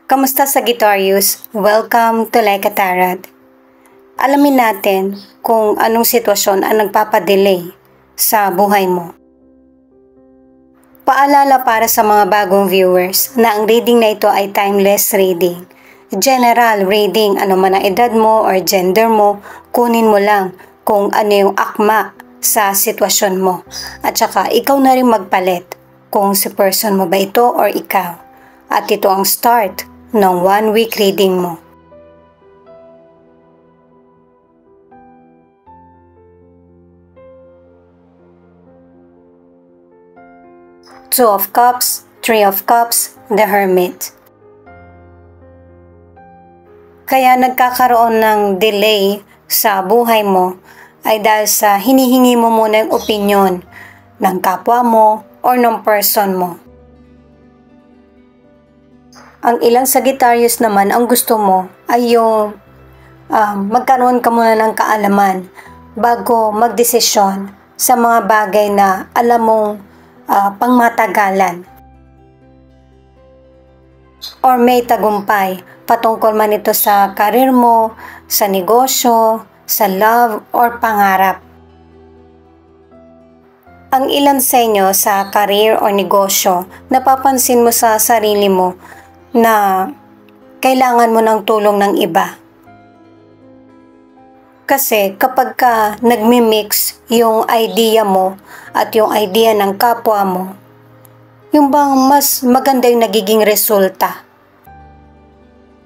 Kamusta Sagittarius? Welcome to Like a Tarot. Alamin natin kung anong sitwasyon ang nagpapadelay sa buhay mo. Paalala para sa mga bagong viewers na ang reading na ito ay timeless reading. General reading, ano man ang edad mo or gender mo, kunin mo lang kung ano yung akma sa sitwasyon mo. At saka ikaw na rin magpalit kung si person mo ba ito or ikaw. At ito ang start ng 1 week reading mo. Two of Cups, Three of Cups, the Hermit. Kaya nagkakaroon ng delay sa buhay mo ay dahil sa hinihingi mo muna yung opinion ng kapwa mo or ng person mo. Ang ilang Sagittarius naman, ang gusto mo ay yung magkaroon ka muna ng kaalaman bago magdesisyon sa mga bagay na alam mong pangmatagalan or may tagumpay patungkol man ito sa karir mo, sa negosyo, sa love or pangarap. Ang ilan sa inyo sa career o negosyo, napapansin mo sa sarili mo na kailangan mo ng tulong ng iba. Kasi kapag ka nagmi-mix yung idea mo at yung idea ng kapwa mo, yung bang mas maganda yung nagiging resulta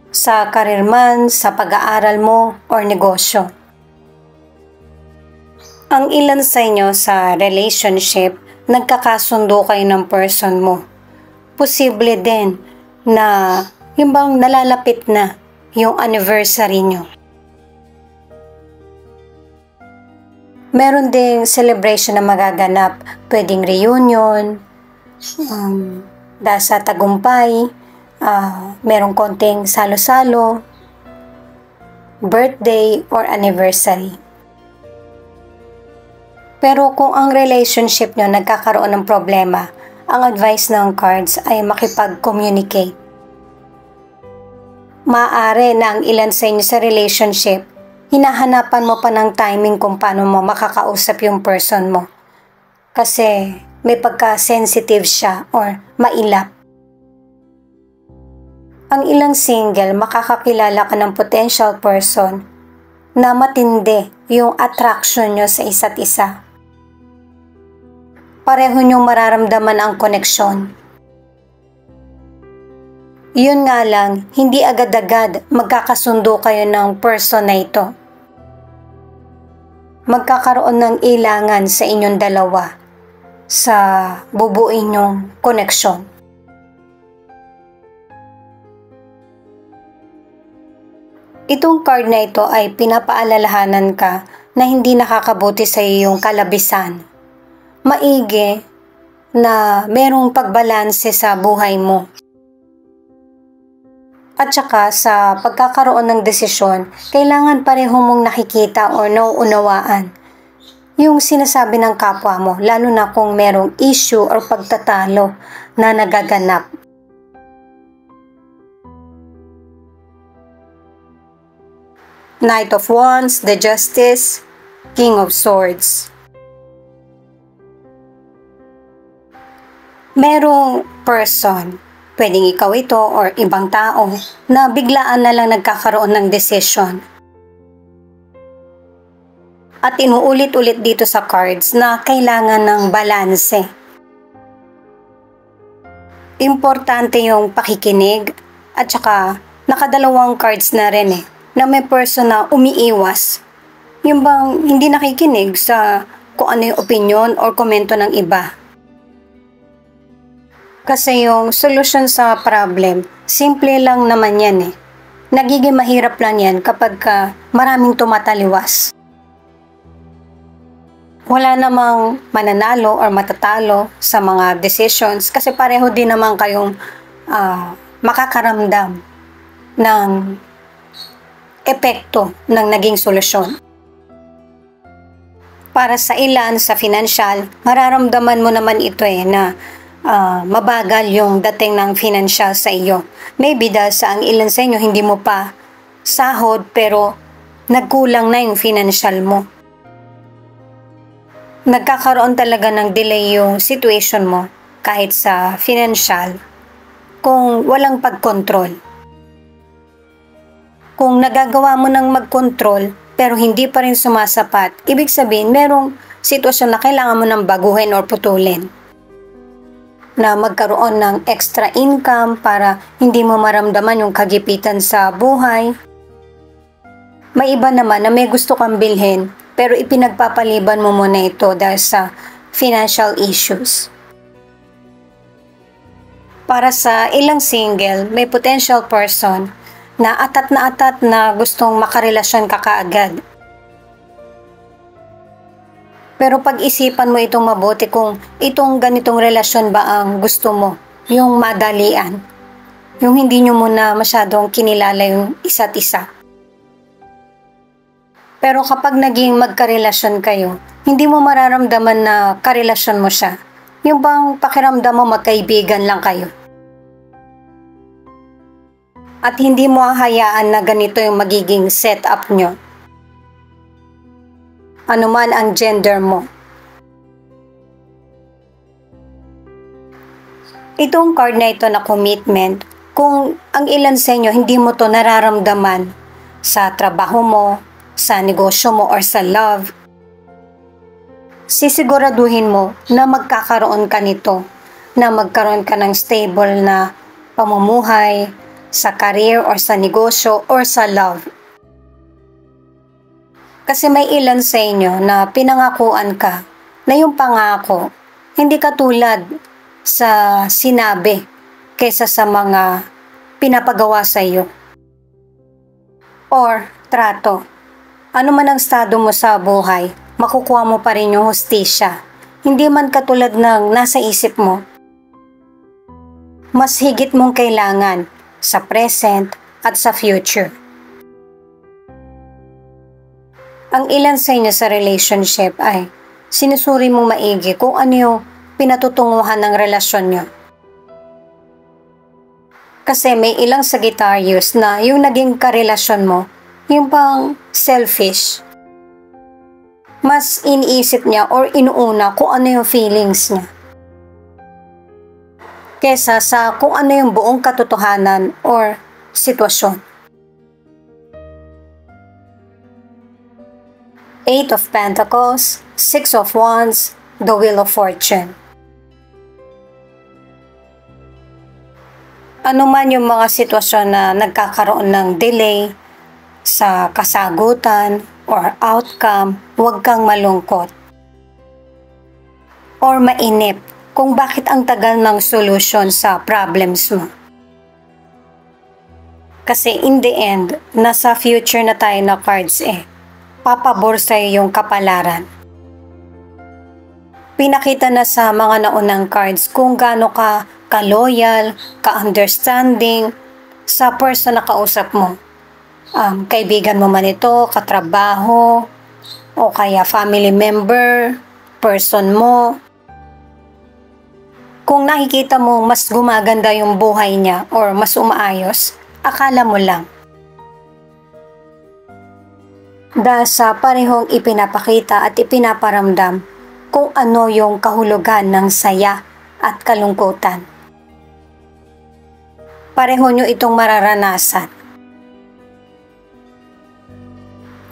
sa career man, sa pag-aaral mo or negosyo. Ang ilan sa inyo sa relationship, nagkakasundo kayo ng person mo. Posible din na yung bang nalalapit na yung anniversary nyo. Meron ding celebration na magaganap. Pwedeng reunion, dahil sa tagumpay, merong konting salo-salo, birthday or anniversary. Pero kung ang relationship nyo nagkakaroon ng problema, ang advice ng cards ay makipag-communicate. Maaari na ang ilan sa inyo sa relationship, hinahanapan mo pa ng timing kung paano mo makakausap yung person mo. Kasi may pagka-sensitive siya or mailap. Ang ilang single, makakakilala ka ng potential person na matindi yung attraction nyo sa isa't isa. Pareho nyong mararamdaman ang koneksyon. Yun nga lang, hindi agad-agad magkakasundo kayo ng person na ito. Magkakaroon ng ilangan sa inyong dalawa sa bubuin nyong koneksyon. Itong card na ito ay pinapaalalahanan ka na hindi nakakabuti sa iyong kalabisan. Maigi na merong pagbalanse sa buhay mo. At saka sa pagkakaroon ng desisyon, kailangan pareho mong nakikita o nauunawaan yung sinasabi ng kapwa mo, lalo na kung merong issue or pagtatalo na nagaganap. Knight of Wands, the Justice, King of Swords. Merong person, pwedeng ikaw ito or ibang tao, na biglaan na lang nagkakaroon ng decision. At inuulit-ulit dito sa cards na kailangan ng balanse. Importante yung pakikinig at saka nakadalawang cards na rin na may person na umiiwas. Yung bang hindi nakikinig sa kung ano yung opinion or komento ng iba. Kasi yung solution sa problem, simple lang naman yan Nagiging mahirap lang yan kapag maraming tumataliwas. Wala namang mananalo or matatalo sa mga decisions kasi pareho din naman kayong makakaramdam ng epekto ng naging solusyon. Para sa ilan, sa financial, mararamdaman mo naman ito na mabagal yung dating ng financial sa iyo. Maybe dahil sa ang ilan sa inyo hindi mo pa sahod pero nagkulang na yung financial mo. Nagkakaroon talaga ng delay yung situation mo kahit sa financial kung walang pagkontrol. Kung nagagawa mo ng magkontrol pero hindi pa rin sumasapat, ibig sabihin merong sitwasyon na kailangan mo ng baguhin or putulin. Na magkaroon ng extra income para hindi mo maramdaman yung kagipitan sa buhay. May iba naman na may gusto kang bilhin pero ipinagpapaliban mo muna ito dahil sa financial issues. Para sa ilang single, may potential person na atat na gustong makarelasyon ka kaagad. Pero pag-isipan mo itong mabuti kung itong ganitong relasyon ba ang gusto mo, yung madalian, yung hindi nyo muna masyadong kinilala yung isa't isa. Pero kapag naging magkarelasyon kayo, hindi mo mararamdaman na karelasyon mo siya. Yung bang pakiramdam mo magkaibigan lang kayo. At hindi mo hahayaan na ganito yung magiging setup nyo. Ano man ang gender mo. Itong card na ito na commitment, kung ang ilan sa inyo hindi mo to nararamdaman sa trabaho mo, sa negosyo mo or sa love, sisiguraduhin mo na magkakaroon ka nito, na magkaroon ka ng stable na pamumuhay sa career or sa negosyo or sa love. Kasi may ilan sa inyo na pinangakuan ka na yung pangako hindi katulad sa sinabi kaysa sa mga pinapagawa sa iyo or trato. Ano man ang estado mo sa buhay, makukuha mo pa rin yung hustisya. Hindi man katulad ng nasa isip mo. Mas higit mong kailangan sa present at sa future. Ang ilan sa inyo sa relationship ay sinusuri mong maigi kung ano yung pinatutunguhan ng relasyon nyo. Kasi may ilang Sagittarius na yung naging karelasyon mo, yung pang selfish. Mas iniisip niya or inuuna kung ano yung feelings niya. Kesa sa kung ano yung buong katotohanan or sitwasyon. 8 of Pentacles, 6 of Wands, the Wheel of Fortune. Ano man yung mga sitwasyon na nagkakaroon ng delay sa kasagutan or outcome, huwag kang malungkot or mainip kung bakit ang tagal ng solution sa problems mo. Kasi in the end, nasa future na tayo na cards Papabor sa'yo yung kapalaran. Pinakita na sa mga naunang cards kung gaano ka ka-loyal, ka-understanding sa person na kausap mo. Kaibigan mo man ito, katrabaho, o kaya family member, person mo. Kung nakikita mo mas gumaganda yung buhay niya or mas umaayos, akala mo lang. Dahil sa parehong ipinapakita at ipinaparamdam kung ano yung kahulugan ng saya at kalungkutan. Pareho nyo itong mararanasan.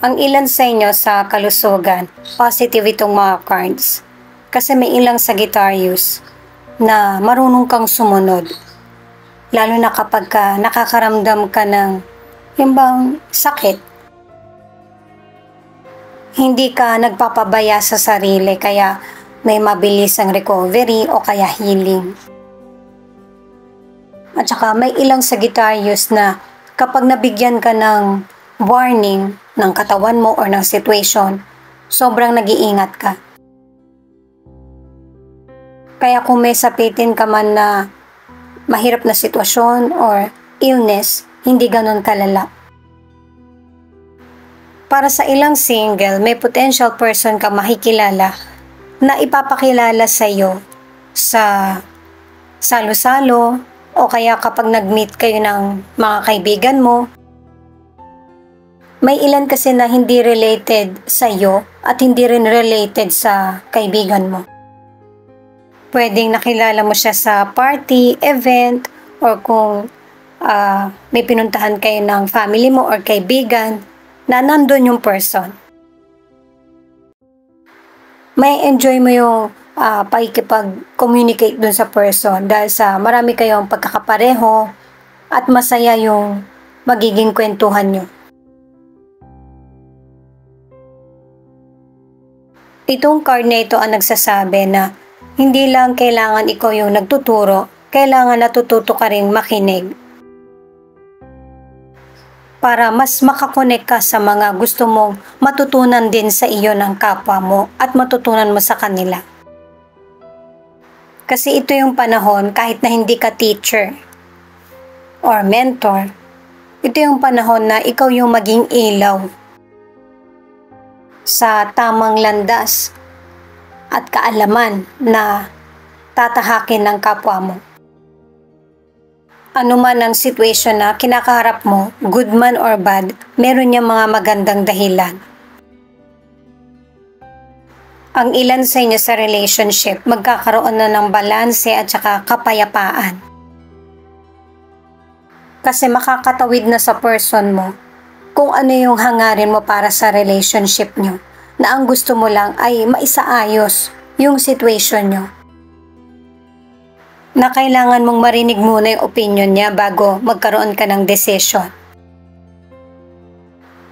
Ang ilan sa inyo sa kalusugan, positive itong mga cards. Kasi may ilang Sagittarius na marunong kang sumunod. Lalo na kapag nakakaramdam ka ng yung bang sakit. Hindi ka nagpapabaya sa sarili kaya may mabilis ang recovery o kaya healing. At saka may ilang Sagittarius na kapag nabigyan ka ng warning ng katawan mo or ng situation, sobrang nag-iingat ka. Kaya kung may sapitin ka man na mahirap na sitwasyon or illness, hindi ganun kalala. Para sa ilang single, may potential person ka makikilala na ipapakilala sa iyo sa salo-salo, o kaya kapag nag-meet kayo ng mga kaibigan mo. May ilan kasi na hindi related sa iyo at hindi rin related sa kaibigan mo. Pwedeng nakilala mo siya sa party, event, or kung may pinuntahan kayo ng family mo or kaibigan na nandun yung person. May enjoy mo yung pakikipag-communicate dun sa person dahil sa marami kayong pagkakapareho at masaya yung magiging kwentuhan nyo. Itong card na ito ang nagsasabi na hindi lang kailangan ikaw yung nagtuturo, kailangan natututo ka rin makinig. Para mas makakonek ka sa mga gusto mong matutunan din sa iyo ng kapwa mo at matutunan mo sa kanila. Kasi ito yung panahon kahit na hindi ka teacher or mentor, ito yung panahon na ikaw yung maging ilaw sa tamang landas at kaalaman na tatahakin ng kapwa mo. Ano man ang situation na kinakaharap mo, good man or bad, meron niyang mga magandang dahilan. Ang ilan sa inyo sa relationship, magkakaroon na ng balanse at saka kapayapaan. Kasi makakatawid na sa person mo kung ano yung hangarin mo para sa relationship nyo, na ang gusto mo lang ay maisaayos yung situation nyo. Na kailangan mong marinig muna yung opinion niya bago magkaroon ka ng decision.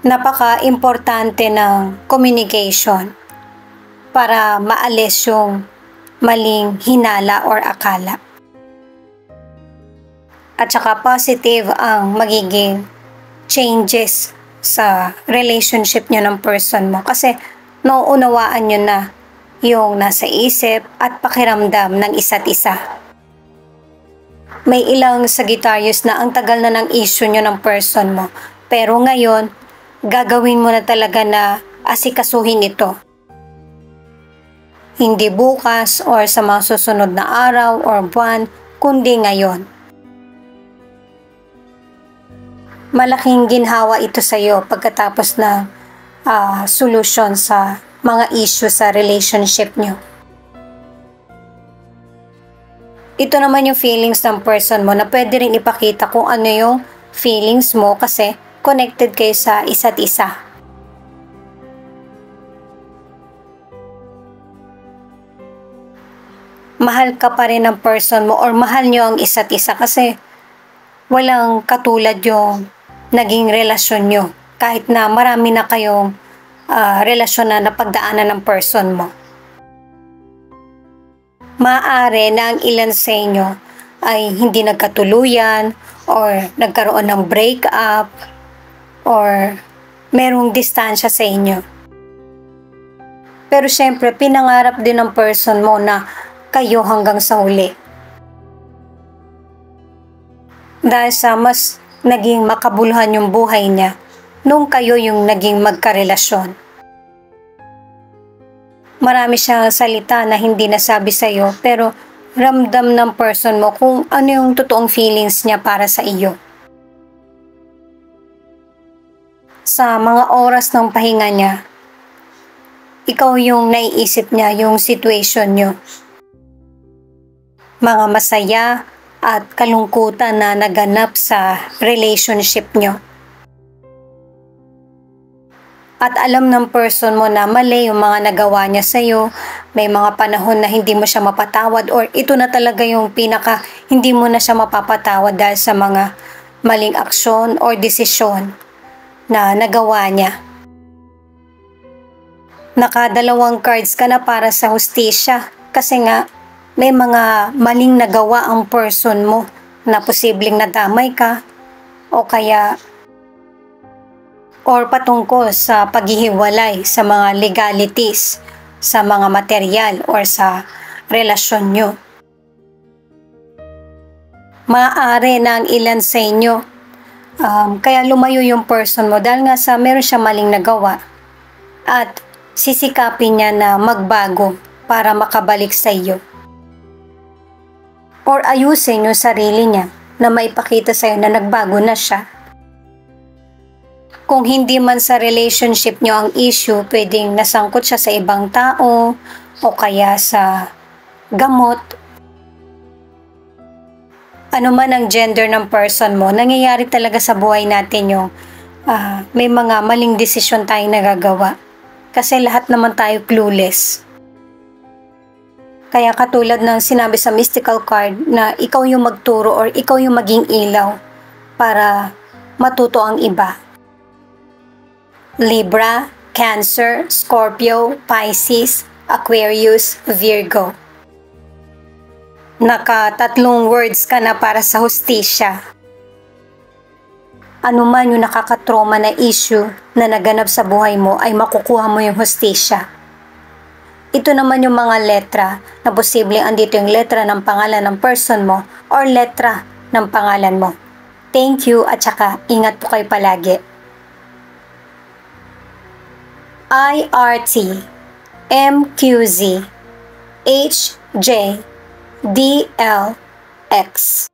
Napaka-importante ng communication para maalis yung maling hinala or akala. At saka positive ang magiging changes sa relationship nyo ng person mo kasi nauunawaan nyo na yung nasa isip at pakiramdam ng isa't isa. May ilang Sagittarius na ang tagal na ng issue nyo ng person mo, pero ngayon gagawin mo na talaga na asikasuhin ito. Hindi bukas or sa mga susunod na araw or buwan, kundi ngayon. Malaking ginhawa ito sa iyo pagkatapos ng solusyon sa mga issue sa relationship nyo. Ito naman yung feelings ng person mo na pwede rin ipakita kung ano yung feelings mo kasi connected kayo sa isa't isa. Mahal ka pa rin ng person mo or mahal nyo ang isa't isa kasi walang katulad yung naging relasyon nyo kahit na marami na kayong relasyon na napagdaanan ng person mo. Maaari na ang ilan sa inyo ay hindi nagkatuluyan or nagkaroon ng breakup or merong distansya sa inyo. Pero syempre, pinangarap din ng person mo na kayo hanggang sa huli. Dahil sa mas naging makabuluhan yung buhay niya nung kayo yung naging magkarelasyon. Marami siyang salita na hindi nasabi sa'yo pero ramdam ng person mo kung ano yung totoong feelings niya para sa iyo. Sa mga oras ng pahinga niya, ikaw yung naiisip niya yung situation niyo. Mga masaya at kalungkutan na naganap sa relationship nyo. At alam ng person mo na mali yung mga nagawa niya sa'yo, may mga panahon na hindi mo siya mapatawad or ito na talaga yung pinaka hindi mo na siya mapapatawad dahil sa mga maling aksyon or desisyon na nagawa niya. Nakadalawang cards ka na para sa hustisya kasi nga may mga maling nagawa ang person mo na posibleng nadamay ka o kaya or patungkol sa paghihiwalay sa mga legalities, sa mga material or sa relasyon nyo. Maaari na ang ilan sa inyo kaya lumayo yung person mo dahil nga sa meron siya maling nagawa at sisikapin niya na magbago para makabalik sa iyo. or ayusin yung sarili niya na maipakita sa'yo na nagbago na siya. Kung hindi man sa relationship nyo ang issue, pwedeng nasangkot siya sa ibang tao o kaya sa gamot. Ano man ang gender ng person mo, nangyayari talaga sa buhay natin yung may mga maling desisyon tayong nagagawa. Kasi lahat naman tayo clueless. Kaya katulad ng sinabi sa mystical card na ikaw yung magturo or ikaw yung maging ilaw para matuto ang iba. Libra, Cancer, Scorpio, Pisces, Aquarius, Virgo. Naka-3 words ka na para sa hustisya. Ano man yung nakakatrauma na issue na naganap sa buhay mo ay makukuha mo yung hustisya. Ito naman yung mga letra na posibleng andito yung letra ng pangalan ng person mo or letra ng pangalan mo. Thank you at saka ingat po kayo palagi. IRT, MQZ, HJ, DLX.